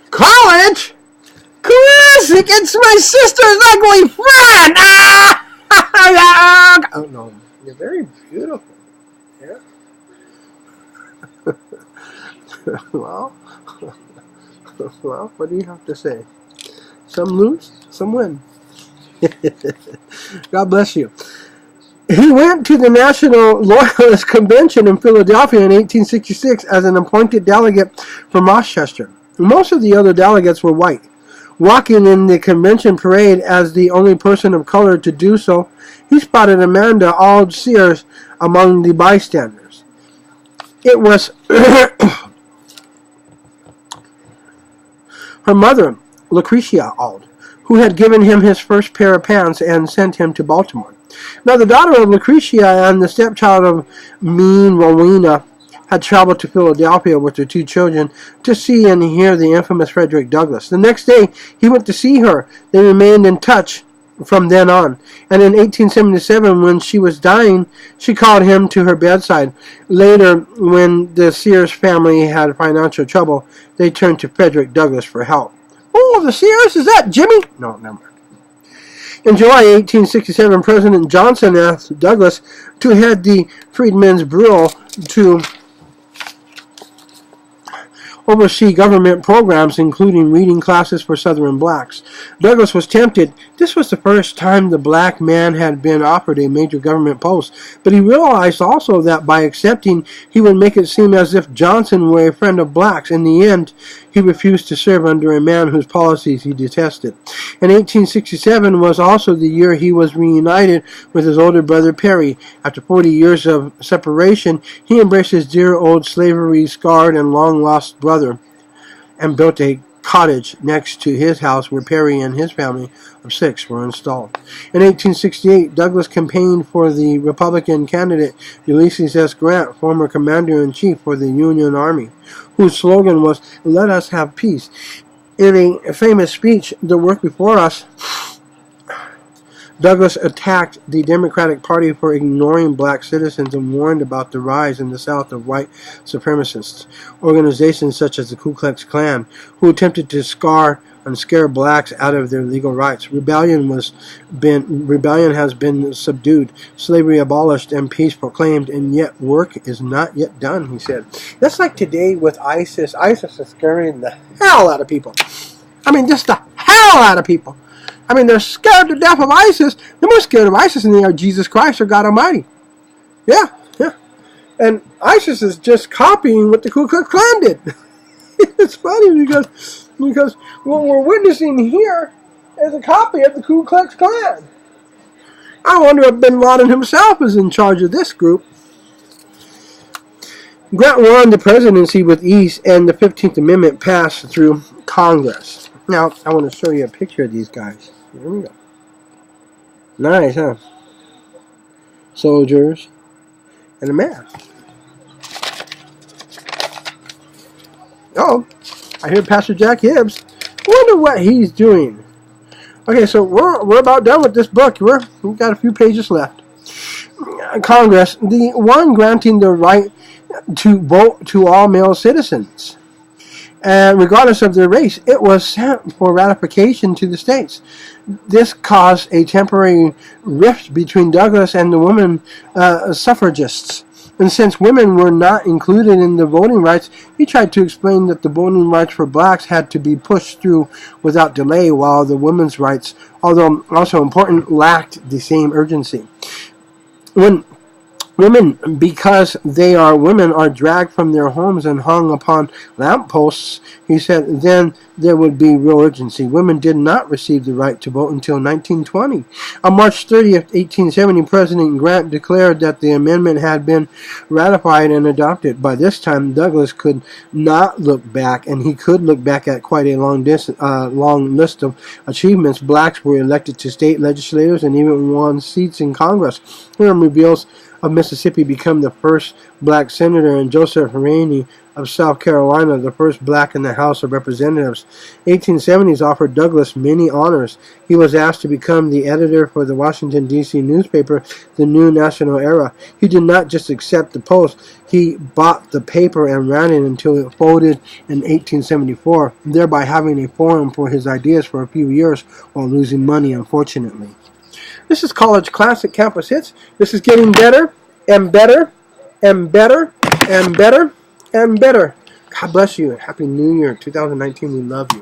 College? Classic! It's my sister's ugly friend! Oh no, you're very beautiful. Yeah. Well, what do you have to say? Some lose, some win. God bless you. He went to the National Loyalist Convention in Philadelphia in 1866 as an appointed delegate from Rochester. Most of the other delegates were white. Walking in the convention parade as the only person of color to do so, he spotted Amanda Auld Sears among the bystanders. It was her mother, Lucretia Auld, who had given him his first pair of pants and sent him to Baltimore. Now, the daughter of Lucretia and the stepchild of mean Rowena had traveled to Philadelphia with their two children to see and hear the infamous Frederick Douglass. The next day, he went to see her. They remained in touch from then on. And in 1877, when she was dying, she called him to her bedside. Later, when the Sears family had financial trouble, they turned to Frederick Douglass for help. Oh, the Sears? Is that Jimmy? No, never mind. In July 1867, President Johnson asked Douglass to head the Freedmen's Bureau to oversee government programs, including reading classes for Southern blacks. Douglass was tempted. This was the first time the black man had been offered a major government post, but he realized also that by accepting, he would make it seem as if Johnson were a friend of blacks. In the end, he refused to serve under a man whose policies he detested. In 1867 was also the year he was reunited with his older brother Perry. After 40 years of separation, he embraced his dear old slavery-scarred and long-lost brother and built a cottage next to his house where Perry and his family of 6 were installed. In 1868, Douglass campaigned for the Republican candidate Ulysses S. Grant, former commander-in-chief for the Union Army, whose slogan was, "Let us have peace." In a famous speech, "The Work Before Us," Douglass attacked the Democratic Party for ignoring black citizens and warned about the rise in the South of white supremacists, organizations such as the Ku Klux Klan, who attempted to scare blacks out of their legal rights. Rebellion has been subdued, slavery abolished, and peace proclaimed, and yet work is not yet done, he said. That's like today with ISIS. ISIS is scaring the hell out of people. I mean, just the hell out of people. I mean, they're scared to death of ISIS. They're more scared of ISIS than they are Jesus Christ or God Almighty. Yeah. And ISIS is just copying what the Ku Klux Klan did. It's funny because what we're witnessing here is a copy of the Ku Klux Klan. I wonder if Bin Laden himself is in charge of this group. Grant won the presidency with ease, and the 15th Amendment passed through Congress. Now, I want to show you a picture of these guys. Here we go. Nice, huh? Soldiers and a man. Oh, I hear Pastor Jack Hibbs. I wonder what he's doing. Okay, so we're about done with this book. We've got a few pages left. Congress, the one granting the right to vote to all male citizens, and regardless of their race, it was sent for ratification to the states. This caused a temporary rift between Douglass and the women suffragists. And since women were not included in the voting rights, he tried to explain that the voting rights for blacks had to be pushed through without delay, while the women's rights, although also important, lacked the same urgency. When women, because they are women, are dragged from their homes and hung upon lampposts, he said, then there would be real urgency. Women did not receive the right to vote until 1920. On March 30th, 1870, President Grant declared that the amendment had been ratified and adopted. By this time, Douglass could not look back, and he could look back at quite a long list of achievements. Blacks were elected to state legislators and even won seats in Congress. Here reveals of Mississippi became the first black senator, and Joseph Rainey of South Carolina, the first black in the House of Representatives. 1870s offered Douglas many honors. He was asked to become the editor for the Washington, D.C. newspaper, The New National Era. He did not just accept the post. He bought the paper and ran it until it folded in 1874, thereby having a forum for his ideas for a few years while losing money, unfortunately. This is College Classic Campus Hits. This is getting better and better and better and better and better. God bless you. Happy New Year 2019. We love you.